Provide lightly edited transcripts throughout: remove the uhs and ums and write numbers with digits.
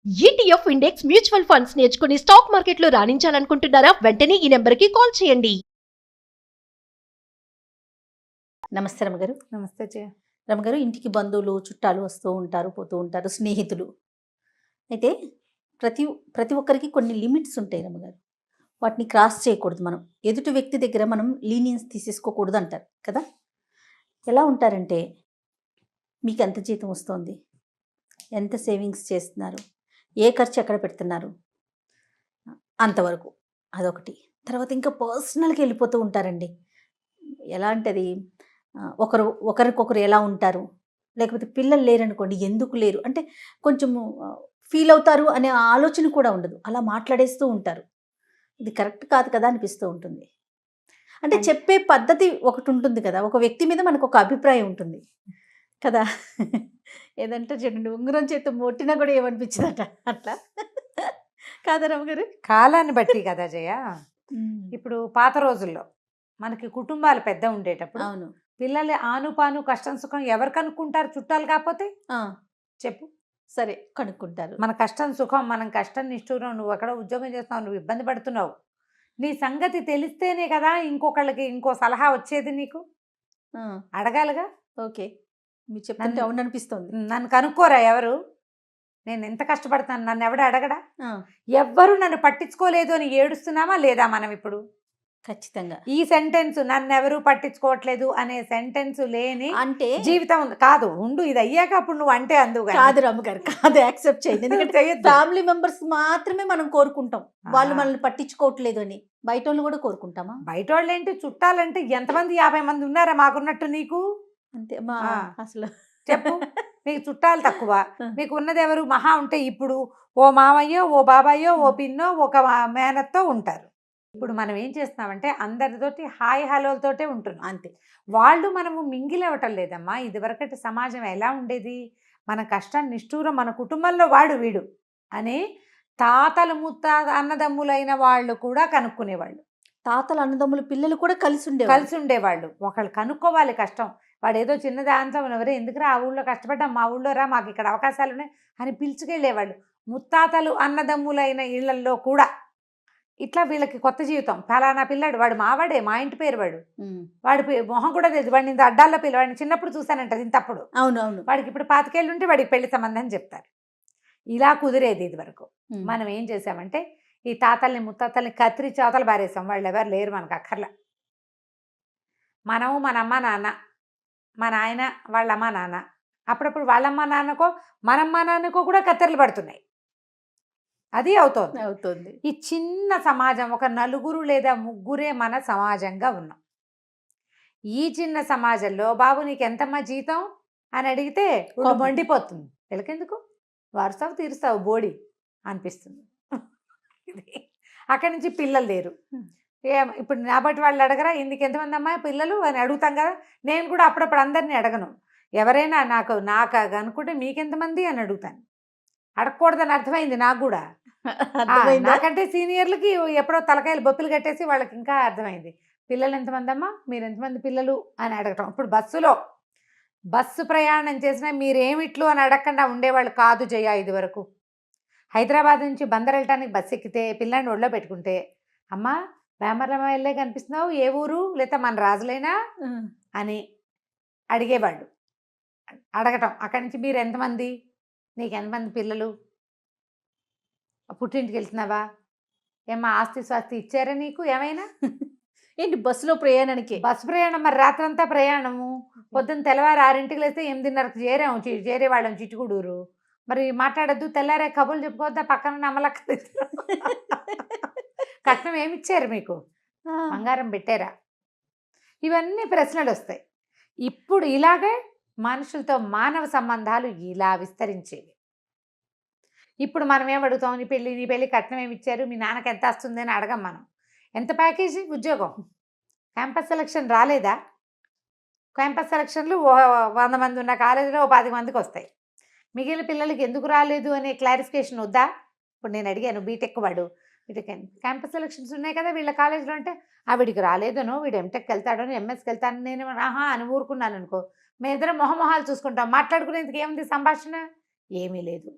ETF index mutual funds నేర్చుకుని stock మార్కెట్లో రాణించాలనుకుంటున్నారా? వెంటనే ఈ నెంబర్కి కాల్ చేయండి. నమస్తే రమగారు. నమస్తే జయ. రమగారు, ఇంటికి బంధువులు చుట్టాలు వస్తూ ఉంటారు, పోతూ ఉంటారు, స్నేహితులు. అయితే ప్రతి ప్రతి ఒక్కరికి కొన్ని లిమిట్స్ ఉంటాయి రమగారు. వాటిని క్రాస్ చేయకూడదు. మనం ఎదుటి వ్యక్తి దగ్గర మనం లీనియన్స్ తీసేసుకోకూడదు అంటారు కదా. ఎలా ఉంటారంటే, మీకు ఎంత జీతం వస్తుంది, ఎంత సేవింగ్స్ చేస్తున్నారు, ఏ ఖర్చు ఎక్కడ పెడుతున్నారు, అంతవరకు అదొకటి. తర్వాత ఇంకా పర్సనల్గా వెళ్ళిపోతూ ఉంటారండి. ఎలా అంటే అది ఒకరికొకరు ఎలా ఉంటారు, లేకపోతే పిల్లలు లేరనుకోండి ఎందుకు లేరు అంటే కొంచెము ఫీల్ అవుతారు అనే ఆలోచన కూడా ఉండదు. అలా మాట్లాడేస్తూ ఉంటారు. ఇది కరెక్ట్ కాదు కదా అనిపిస్తూ ఉంటుంది. అంటే చెప్పే పద్ధతి ఒకటి ఉంటుంది కదా, ఒక వ్యక్తి మీద మనకు ఒక అభిప్రాయం ఉంటుంది కదా. ఏదంటే చూడండి, ఉంగరం చేతి మొట్టినా కూడా ఏమనిపించదట అట్లా కాదా రమ్మగారు? కాలాన్ని బట్టి కదా జయ. ఇప్పుడు పాత రోజుల్లో మనకి కుటుంబాలు పెద్ద ఉండేటప్పుడు అవును, పిల్లలు ఆనుపాను కష్టం సుఖం ఎవరు కనుక్కుంటారు? చుట్టాలు కాకపోతే చెప్పు. సరే కనుక్కుంటారు. మన కష్టం సుఖం, మనం కష్టం నిష్ఠూరం. నువ్వు అక్కడ ఉద్యోగం చేస్తున్నావు, నువ్వు ఇబ్బంది పడుతున్నావు, నీ సంగతి తెలిస్తేనే కదా ఇంకొకళ్ళకి ఇంకో సలహా వచ్చేది. నీకు అడగాలిగా. ఓకే, మీరు చెప్తుంటే అవును అనిపిస్తుంది. నన్ను కనుక్కోరా ఎవరు, నేను ఎంత కష్టపడతాను, నన్ను ఎవడు అడగడా? ఎవ్వరు నన్ను పట్టించుకోలేదు అని ఏడుస్తున్నామా లేదా మనం ఇప్పుడు? ఖచ్చితంగా. ఈ సెంటెన్స్, నన్ను ఎవరు పట్టించుకోవట్లేదు అనే సెంటెన్స్ లేని అంటే జీవితం ఉంది కాదు. ఉండు, ఇది అయ్యాక అప్పుడు నువ్వు అంటే అందుగా కాదు రమ్మగారు, కాదు, యాక్సెప్ట్ చేయండి. ఎందుకంటే ఫ్యామిలీ మెంబర్స్ మాత్రమే మనం కోరుకుంటాం, వాళ్ళు మనల్ని పట్టించుకోవట్లేదు అని. బయట వాళ్ళు కూడా కోరుకుంటామా? బయట వాళ్ళు ఏంటి, చుట్టాలంటే ఎంతమంది? 50 మంది ఉన్నారా మాకున్నట్టు నీకు? అంతే మా అసలు చెప్పు. నీకు చుట్టాలు తక్కువ, మీకు ఉన్నది ఎవరు? మహా ఉంటే ఇప్పుడు ఓ మామయ్యో, ఓ బాబాయో, ఓ పిన్నో, ఒక మేనత్తో ఉంటారు. ఇప్పుడు మనం ఏం చేస్తున్నామంటే అందరితోటి హాయ్ హలోలతోటే ఉంటున్నాం అంతే. వాళ్ళు మనము మింగిల్ అవ్వటం లేదమ్మా. ఇదివరకటి సమాజం ఎలా ఉండేది? మన కష్టం నిష్ఠూరం, మన కుటుంబంలో వాడు వీడు అని తాతలు ముత్తాత అన్నదమ్ములైన వాళ్ళు కూడా కనుక్కునేవాళ్ళు. తాతలు అన్నదమ్ములు పిల్లలు కూడా కలిసి ఉండేవాళ్ళు. ఒకళ్ళు కనుక్కోవాలి కష్టం. వాడు ఏదో చిన్న దాంతో ఎవరే ఎందుకురా ఆ ఊళ్ళో కష్టపడ్డాం, మా ఊళ్ళో రా, మాకు ఇక్కడ అవకాశాలు ఉన్నాయి అని పిలుచుకెళ్ళేవాళ్ళు. ముత్తాతలు అన్నదమ్ములైన ఇళ్లల్లో కూడా ఇట్లా వీళ్ళకి కొత్త జీవితం. ఫలానా పిల్లాడు, వాడు మావాడే, మా ఇంటి పేరు వాడు, వాడి మొహం కూడా తెలియదు, వాడిని ఇంత అడ్డాల్లో వాడిని చిన్నప్పుడు చూశానంట ఇంతప్పుడు. అవునవును. వాడికి ఇప్పుడు 25 ఏళ్ళు ఉంటే వాడికి పెళ్లి సంబంధం చెప్తారు. ఇలా కుదిరేది ఇది వరకు. మనం ఏం చేసామంటే ఈ తాతల్ని ముత్తాతల్ని కత్తిరించి అవతల బారేసాం. వాళ్ళు ఎవరు లేరు మనకు అక్కర్లా. మనము మన అమ్మ నాన్న, మా నాయన వాళ్ళ అమ్మ నాన్న, అప్పుడప్పుడు వాళ్ళమ్మ నాన్నకో మనమ్మ నాన్నకో కూడా కత్తెరలు పడుతున్నాయి. అది అవుతుంది. ఈ చిన్న సమాజం, ఒక నలుగురు లేదా ముగ్గురే మన సమాజంగా ఉన్నాం. ఈ చిన్న సమాజంలో బాబు నీకు ఎంతమ్మా జీతం అని అడిగితే మండిపోతుంది. వీళ్ళకెందుకు, వారసావు తీరుస్తావు బోడి అనిపిస్తుంది. అక్కడి నుంచి పిల్లలు లేరు. ఇప్పుడు నాబట్టి వాళ్ళు అడగరా ఇందుకు ఎంతమంది అమ్మా పిల్లలు అని అడుగుతాం కదా. నేను కూడా అప్పుడప్పుడు అందరినీ అడగను. ఎవరైనా నాకు అనుకుంటే మీకెంతమంది అని అడుగుతాను. అడగకూడదని అర్థమైంది నాకు కూడా. నాకంటే సీనియర్లకి ఎప్పుడో తలకాయలు బొప్పులు కట్టేసి వాళ్ళకి ఇంకా అర్థమైంది. పిల్లలు ఎంతమంది అమ్మా, మీరు ఎంతమంది పిల్లలు అని అడగటం. ఇప్పుడు బస్సు ప్రయాణం చేసినా మీరేమిట్లు అని అడగకుండా ఉండేవాళ్ళు కాదు జయ. ఇది వరకు హైదరాబాద్ నుంచి బందర్ వెళ్ళటానికి బస్సు ఎక్కితే పిల్లాడిని ఒళ్ళో పెట్టుకుంటే అమ్మా వేమరమ్మ వెళ్ళే కనిపిస్తున్నావు, ఏ ఊరు, లేదా మన రాజులైనా అని అడిగేవాళ్ళు. అడగటం. అక్కడి నుంచి మీరు ఎంతమంది, నీకు ఎంతమంది పిల్లలు, పుట్టింటికి వెళ్తున్నావా, ఏమ్మా ఆస్తి స్వాస్తి ఇచ్చారా నీకు ఏమైనా? ఏంటి బస్సులో ప్రయాణానికి? బస్సు ప్రయాణం మరి రాత్రంతా ప్రయాణము. పొద్దున్న తెల్లవారు 6ంటికి లేస్తే 8:30కి చేరేవాళ్ళం చిట్టుగూడూరు. మరి మాట్లాడద్దు, తెల్లారే కబుర్లు చెప్పుకోవద్దా, పక్కన నమ్మలక్క కట్నం ఏమిచ్చారు మీకు, బంగారం పెట్టారా? ఇవన్నీ ప్రశ్నలు వస్తాయి. ఇప్పుడు ఇలాగే మనుషులతో మానవ సంబంధాలు ఇలా విస్తరించేవి. ఇప్పుడు మనం ఏమడుగుతాం, నీ పెళ్ళి కట్నం ఏమి ఇచ్చారు, మీ నాన్నకి ఎంత వస్తుంది అని అడగం మనం. ఎంత ప్యాకేజీ, ఉద్యోగం, క్యాంపస్ సెలక్షన్ రాలేదా? క్యాంపస్ సెలక్షన్లు 100 మంది ఉన్న కాలేజీలో 10 మందికి వస్తాయి. మిగిలిన పిల్లలకి ఎందుకు రాలేదు అనే క్లారిఫికేషన్ వద్దా? ఇప్పుడు నేను అడిగాను బీటెక్ వాడు, బీటెక్ క్యాంపస్ సెలక్షన్స్ ఉన్నాయి కదా వీళ్ళ కాలేజీలో అంటే, వీడికి రాలేదనో, వీడు ఎంటెక్కి వెళ్తాడనో, ఎంఎస్కి వెళ్తాను నేను అని ఊరుకున్నాను అనుకో. మేము ఇద్దరం మొహమొహాలు చూసుకుంటాం. మాట్లాడుకునేందుకు ఏముంది సంభాషణ? ఏమీ లేదు.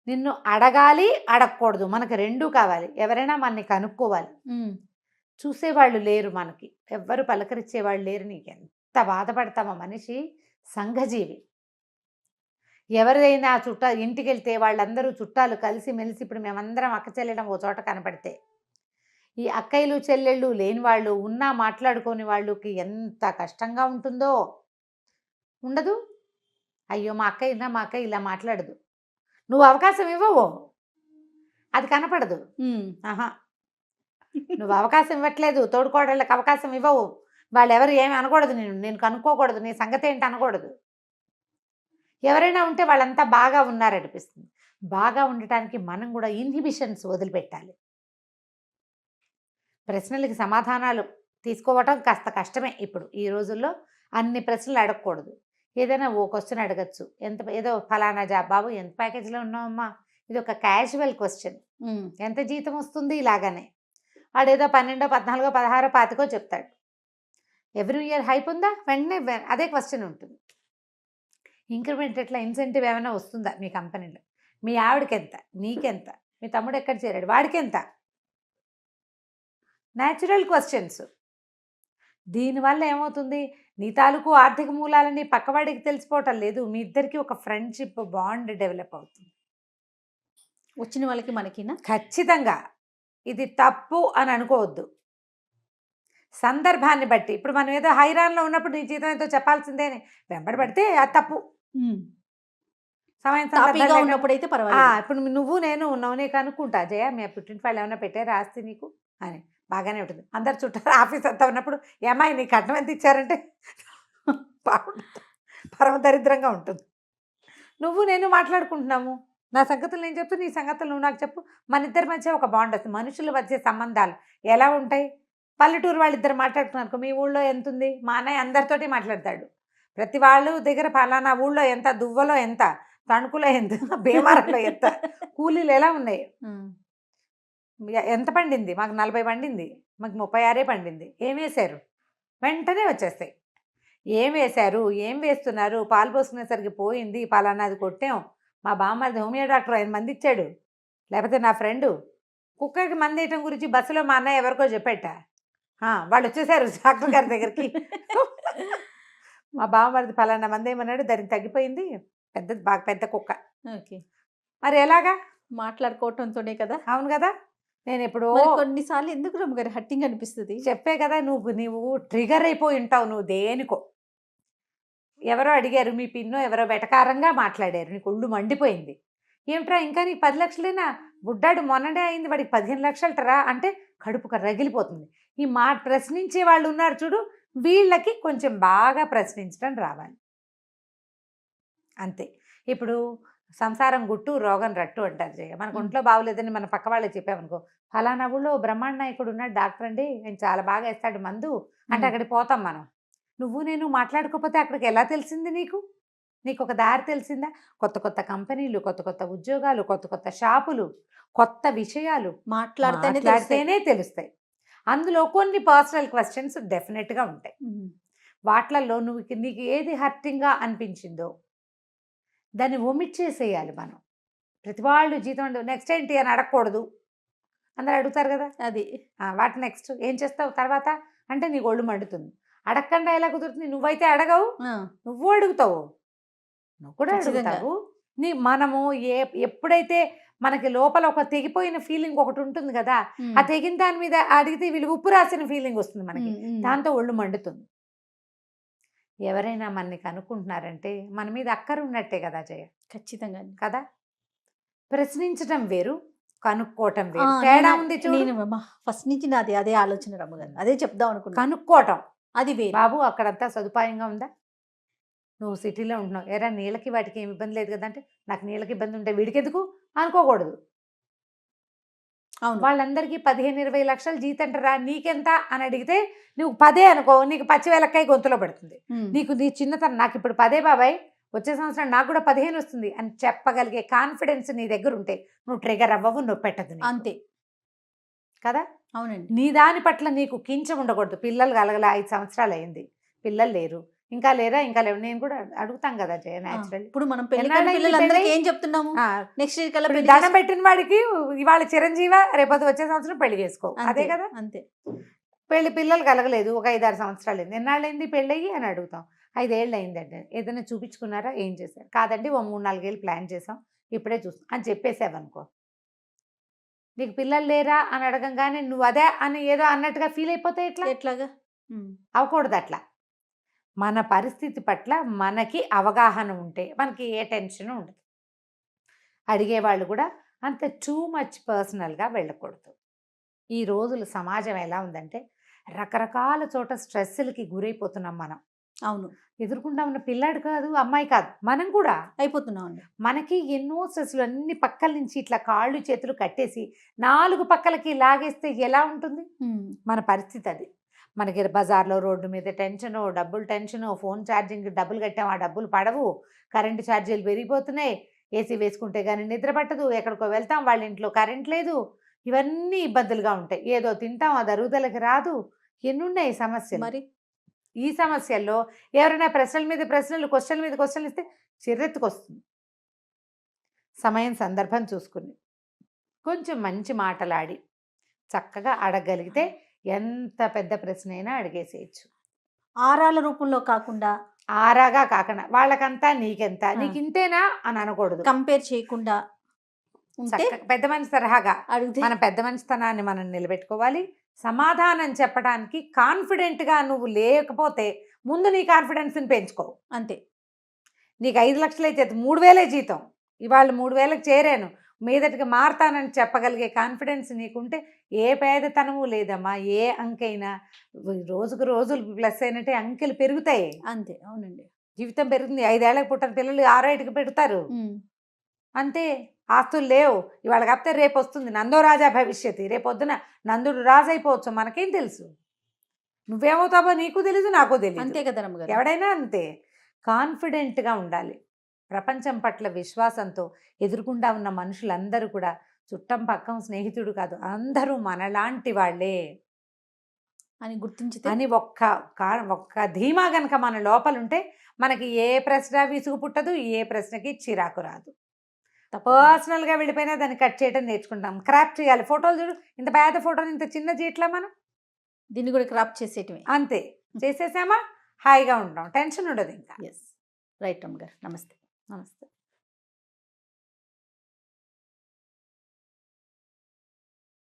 నిన్ను అడగాలి, అడగకూడదు. మనకు రెండూ కావాలి. ఎవరైనా మనని కనుక్కోవాలి. చూసేవాళ్ళు లేరు మనకి. ఎవ్వరు పలకరించేవాళ్ళు లేరు. నీకు ఎంత బాధపడతామో. మనిషి సంఘజీవి. ఎవరైనా ఇంటికి వెళ్తే వాళ్ళందరూ చుట్టాలు కలిసి మెలిసి, ఇప్పుడు మేమందరం అక్క చెల్లెడం ఓ చోట కనపడితే, ఈ అక్కయ్యలు చెల్లెళ్ళు లేని వాళ్ళు, ఉన్నా మాట్లాడుకోని వాళ్ళకి ఎంత కష్టంగా ఉంటుందో. ఉండదు. అయ్యో మా అక్క ఇలా మాట్లాడదు. నువ్వు అవకాశం ఇవ్వవు, అది కనపడదు. ఆహా, నువ్వు అవకాశం ఇవ్వట్లేదు. తోడుకోడళ్ళకి అవకాశం ఇవ్వవు. వాళ్ళు ఎవరు ఏమి అనకూడదు, నేను కనుక్కోకూడదు, నీ సంగతి ఏంటి అనకూడదు. ఎవరైనా ఉంటే వాళ్ళంతా బాగా ఉన్నారనిపిస్తుంది. బాగా ఉండటానికి మనం కూడా ఇన్హిబిషన్స్ వదిలిపెట్టాలి. ప్రశ్నలకి సమాధానాలు తీసుకోవటం కాస్త కష్టమే. ఇప్పుడు ఈ రోజుల్లో అన్ని ప్రశ్నలు అడగకూడదు. ఏదైనా ఓ క్వశ్చన్ అడగచ్చు. ఏదో ఫలానా జాబ్, బాబు ఎంత ప్యాకేజ్లో ఉన్నావమ్మా, ఇది ఒక క్యాజువల్ క్వశ్చన్. ఎంత జీతం వస్తుంది, ఇలాగనే. వాడేదో 12, 14, 16, 25 చెప్తాడు. ఎవ్రీ ఇయర్ హైప్ ఉందా, వెంటనే అదే క్వశ్చన్ ఉంటుంది. ఇంక్రిమెంట్ ఎట్లా, ఇన్సెంటివ్ ఏమైనా వస్తుందా మీ కంపెనీలో, మీ ఆవిడకి ఎంత, నీకెంత, మీ తమ్ముడు ఎక్కడ చేరాడు, వాడికి ఎంత. Natural questions. దీనివల్ల ఏమవుతుంది, నీ తాలూకు ఆర్థిక మూలాలని పక్కవాడికి తెలిసిపోవటం లేదు. మీ ఇద్దరికి ఒక ఫ్రెండ్షిప్ బాండ్ డెవలప్ అవుతుంది. వచ్చిన వాళ్ళకి మనకినా ఖచ్చితంగా ఇది తప్పు అని అనుకోవద్దు. సందర్భాన్ని బట్టి, ఇప్పుడు మనం ఏదో హైరాన్లో ఉన్నప్పుడు నీ జీతం ఏదో చెప్పాల్సిందే అని వెంబడి పడితే అది తప్పు. సమయం ఉన్నప్పుడైతే పర్వాలేదు. ఇప్పుడు నువ్వు నేను ఉన్నావు, నీకు అనుకుంటా, జయ మీ పుట్టిన వాళ్ళు ఏమైనా పెట్టారా ఆస్తి నీకు అని, బాగానే ఉంటుంది. అందరు చుట్టారు ఆఫీస్ అంతా ఉన్నప్పుడు, ఏమాయి నీ కట్నం ఎంత ఇచ్చారంటే పరమ దరిద్రంగా ఉంటుంది. నువ్వు నేను మాట్లాడుకుంటున్నాము, నా సంగతులు నేను చెప్తూ, నీ సంగతులు నువ్వు నాకు చెప్పు. మన ఇద్దరి మధ్య ఒక బాండ్ వస్తుంది. మనుషుల మధ్య సంబంధాలు ఎలా ఉంటాయి? పల్లెటూరు వాళ్ళిద్దరు మాట్లాడుతున్నారు, మీ ఊళ్ళో ఎంత ఉంది, మా అన్నయ్య అందరితోటి మాట్లాడతాడు. ప్రతి వాళ్ళు దగ్గర పలానా ఊళ్ళో ఎంత, దువ్వలో ఎంత, తణుకులో ఎంత, భీమారంలో ఎంత, కూలీలు ఎలా ఉన్నాయి, ఎంత పండింది, మాకు 40 పండింది, మాకు 36 పండింది, ఏం వేశారు, వెంటనే వచ్చేస్తాయి. ఏం వేశారు, ఏం వేస్తున్నారు, పాలు పోసుకునేసరికి పోయింది, పలానాది కొట్టాం, మా బామ్మది హోమియో డాక్టర్ 5 మంది ఇచ్చాడు, లేకపోతే నా ఫ్రెండు కుక్కకి మంది వేయటం గురించి బస్సులో మా అన్నయ్య ఎవరికో చెప్పేట, వాళ్ళు వచ్చేసారు డాక్టర్ గారి దగ్గరికి, మా బామ్మది పలానా మంది ఏమన్నాడు, దానికి తగ్గిపోయింది, బాగా పెద్ద కుక్క. ఓకే, మరి ఎలాగా మాట్లాడుకోవటంతోనే కదా. అవును కదా. నేను ఎప్పుడో కొన్నిసార్లు ఎందుకు రమ్మగారు హట్టింగ్ అనిపిస్తుంది. చెప్పే కదా, నీవు ట్రిగర్ అయిపోయి ఉంటావు, నువ్వు దేనికో. ఎవరో అడిగారు, మీ పిన్నో ఎవరో వెటకారంగా మాట్లాడారు, నీకు ఒళ్ళు మండిపోయింది. ఏమిట్రా ఇంకా నీకు 10 లక్షలేనా, బుడ్డాడు మొన్ననే అయింది, వాడికి 15 లక్షలటరా అంటే కడుపుక రగిలిపోతుంది. ఈ ప్రశ్నించే వాళ్ళు ఉన్నారు చూడు, వీళ్ళకి కొంచెం బాగా ప్రశ్నించడం రావాలి, అంతే. ఇప్పుడు సంసారం గుట్టు రోగం రట్టు అంటారు జయ. మనకు ఒంట్లో బాగోలేదని మన పక్క వాళ్ళకి చెప్పామనుకో, ఫలానా ఊళ్ళో బ్రహ్మాండ నాయకుడు ఉన్నాడు డాక్టర్ అండి, ఆయన చాలా బాగా వేస్తాడు మందు అంటే అక్కడికి పోతాం మనం. నువ్వు నేను మాట్లాడుకోకపోతే అక్కడికి ఎలా తెలిసింది నీకు ఒక దారి తెలిసిందా? కొత్త కొత్త కంపెనీలు, కొత్త కొత్త ఉద్యోగాలు, కొత్త కొత్త షాపులు, కొత్త విషయాలు మాట్లాడితేనే తెలుస్తాయి. అందులో కొన్ని పర్సనల్ క్వశ్చన్స్ డెఫినెట్గా ఉంటాయి. వాట్లల్లో నీకు ఏది హర్టింగ్గా అనిపించిందో దాన్ని ఒమిట్ చేసేయాలి మనం. ప్రతి వాళ్ళు జీతం నెక్స్ట్ ఏంటి అని అడగకూడదు. అందరూ అడుగుతారు కదా, అది వాటి నెక్స్ట్ ఏం చేస్తావు తర్వాత అంటే నీకు ఒళ్ళు మండుతుంది. అడగకుండా ఎలా కుదురుతుంది? నువ్వైతే అడగవు, నువ్వు అడుగుతావు, నువ్వు కూడా అడుగుతావు. మనము ఎప్పుడైతే మనకి లోపల ఒక తెగిపోయిన ఫీలింగ్ ఒకటి ఉంటుంది కదా, ఆ తెగిన దాని మీద అడిగితే వీళ్ళు ఉప్పు రాసిన ఫీలింగ్ వస్తుంది మనకి, దాంతో ఒళ్ళు మండుతుంది. ఎవరైనా మనని కనుక్కుంటున్నారంటే మన మీద అక్కర ఉన్నట్టే కదా జయ. ఖచ్చితంగా కదా. ప్రశ్నించడం వేరు, కనుక్కోవటం వేరు, తేడా ఉంది చూడు. ఫస్ట్ నుంచి నాది అదే ఆలోచన రమ్మగారు, అదే చెప్దాం అనుకున్నా. కనుక్కోవటం అది వేరు. బాబు అక్కడంతా సదుపాయంగా ఉందా, నువ్వు సిటీలో ఉంటున్నావు, ఎరా నీళ్ళకి వాటికి ఏమి ఇబ్బంది లేదు కదా అంటే, నాకు నీళ్ళకి ఇబ్బంది ఉంటే వీడికి ఎందుకు అనుకోకూడదు. అవును, వాళ్ళందరికీ 15-20 లక్షలు జీతంటరా, నీకెంత అని అడిగితే నువ్వు 10 అనుకో, నీకు 10,000 గొంతులో పడుతుంది. నీకు నీ చిన్నతనం, నాకు ఇప్పుడు 10 బాబాయ్, వచ్చే సంవత్సరం నాకు కూడా 15 వస్తుంది అని చెప్పగలిగే కాన్ఫిడెన్స్ నీ దగ్గర ఉంటే నువ్వు ట్రిగర్ అవ్వవు, నువ్వు పెట్టదు, అంతే కదా. అవునండి. నీ దాని పట్ల నీకు కించం ఉండకూడదు. పిల్లలు కలగల 5 సంవత్సరాలు అయింది, పిల్లలు లేరు, ఇంకా లేరా ఇంకా లేవు నేను కూడా అడుగుతాం కదా జయ ఆ, న్యాచురల్ ఇప్పుడు మనం పెళ్లి ఎన్నాళ్ళైంది కాని పిల్లలందరికీ పెళ్ళై? ఏం చెప్తున్నాము, నెక్స్ట్ ఇయర్ కల్లా పెళ్లి దండం పెట్టిన వాడికి ఇవాళ చిరంజీవ రేపటి వచ్చే సంవత్సరం పెళ్లి చేసుకో అదే అంతే కదా. అంతే. పిల్లలు కలగలేదు, ఒక 5-6 సంవత్సరాలు అయింది, ఎన్నాళ్ళైంది పెళ్ళయ్యి అని అడుగుతాం. 5 ఏళ్ళు అయిందండి, ఏదైనా చూపించుకున్నారా, ఏం చేశారు, కాదండి ఓ 3-4 ఏళ్ళు ప్లాన్ చేసాం ఇప్పుడే చూస్తాం అని చెప్పేసావనుకో, నీకు పిల్లలు లేరా అని అడగంగానే నువ్వు అదే అని ఏదో అన్నట్టుగా ఫీల్ అయిపోతే ఎట్లా? ఎట్లాగా? ఉమ్, అవ్వకూడదు అట్లా. మన పరిస్థితి పట్ల మనకి అవగాహన ఉంటే మనకి ఏ టెన్షన్ ఉండదు. అడిగేవాళ్ళు కూడా అంత టూ మచ్ పర్సనల్గా వెళ్ళకూడదు. ఈ రోజుల సమాజం ఎలా ఉందంటే రకరకాల చోట స్ట్రెస్సులకి గురైపోతున్నాం మనం. అవును, ఎదుర్కొంటా ఉన్న పిల్లాడు కాదు, అమ్మాయి కాదు, మనం కూడా అయిపోతున్నాం అండి. మనకి ఎన్నో స్ట్రెస్సులు అన్ని పక్కల నుంచి ఇట్లా కాళ్ళు చేతులు కట్టేసి 4 పక్కలకి లాగేస్తే ఎలా ఉంటుంది ఉమ్, మన పరిస్థితి? అది మనకి బజార్లో రోడ్డు మీద టెన్షను, డబ్బులు టెన్షను, ఫోన్ ఛార్జింగ్కి డబ్బులు కట్టాం ఆ డబ్బులు పడవు, కరెంటు ఛార్జీలు పెరిగిపోతున్నాయి, ఏసీ వేసుకుంటే కానీ నిద్ర పట్టదు, ఎక్కడికో వెళ్తాం వాళ్ళ ఇంట్లో కరెంట్ లేదు, ఇవన్నీ ఇబ్బందులుగా ఉంటాయి. ఏదో తింటాం అది అరుగుదలకి రాదు, ఎన్నున్నాయి సమస్యలు. మరి ఈ సమస్యల్లో ఎవరైనా ప్రశ్నల మీద ప్రశ్నలు, క్వశ్చన్ల మీద క్వశ్చన్లు ఇస్తే చిర్రెత్తుకొస్తుంది. సమయం సందర్భం చూసుకుని కొంచెం మంచి మాటలాడి చక్కగా అడగగలిగితే ఎంత పెద్ద ప్రశ్న అయినా అడిగేసేయచ్చు. ఆరాల రూపంలో కాకుండా, ఆరాగా కాకుండా వాళ్ళకంతా నీకెంత, నీకు ఇంతేనా అని అనకూడదు. కంపేర్ చేయకుండా ఉంటే చక్కగా పెద్ద మనిషి తరహాగా అడిగితే మన పెద్ద మనిషితనాన్ని మనం నిలబెట్టుకోవాలి. సమాధానం చెప్పడానికి కాన్ఫిడెంట్గా నువ్వు లేకపోతే ముందు నీ కాన్ఫిడెన్స్ని పెంచుకో. అంతే. నీకు 5 లక్షలు అయితే 3,000 జీతం, ఇవాళ 3,000కి చేరాను, మీదటికి మారుతానని చెప్పగలిగే కాన్ఫిడెన్స్ నీకుంటే ఏ పేదతనము లేదమ్మా. ఏ అంకైనా రోజుకు రోజులు ప్లస్ అయినట్టే అంకెలు పెరుగుతాయి. అంతే. అవునండి. జీవితం పెరుగుతుంది. 5 ఏళ్ళకి పుట్టిన పిల్లలు 6 ఏటికి పెడతారు. ఉమ్, అంతే. ఆస్తులు లేవు ఇవాళ కాకపోతే రేపు వస్తుంది. నందో రాజా భవిష్యత్తు, రేపొద్దున నందుడు రాజు అయిపోవచ్చు, మనకేం తెలుసు? నువ్వేమవుతావో నీకు తెలీదు, నాకు తెలియదు. అంతే కదా రమ్మగారు. ఎవడైనా అంతే. కాన్ఫిడెంట్గా ఉండాలి. ప్రపంచం పట్ల విశ్వాసంతో ఎదురుకుండా ఉన్న మనుషులందరూ కూడా చుట్టం పక్కం స్నేహితుడు కాదు, అందరూ మనలాంటి వాళ్ళే అని గుర్తించితే అని ఒక్క ధీమా గనక మన లోపలుంటే మనకి ఏ ప్రశ్న విసుగు పుట్టదు, ఏ ప్రశ్నకి చిరాకు రాదు. పర్సనల్గా వెళ్ళిపోయినా దాన్ని కట్ చేయడం నేర్చుకుంటాం. క్రాప్ చేయాలి. ఫోటోలు చూడు, ఇంత పేద ఫోటోలు ఇంత చిన్న చేయట్లా మనం. దీన్ని కూడా క్రాప్ చేసేయటమే. అంతే, చేసేసామా హాయిగా ఉంటాం, టెన్షన్ ఉండదు ఇంకా. ఎస్, రైట్ రమ్మగారు. నమస్తే. నమస్తే.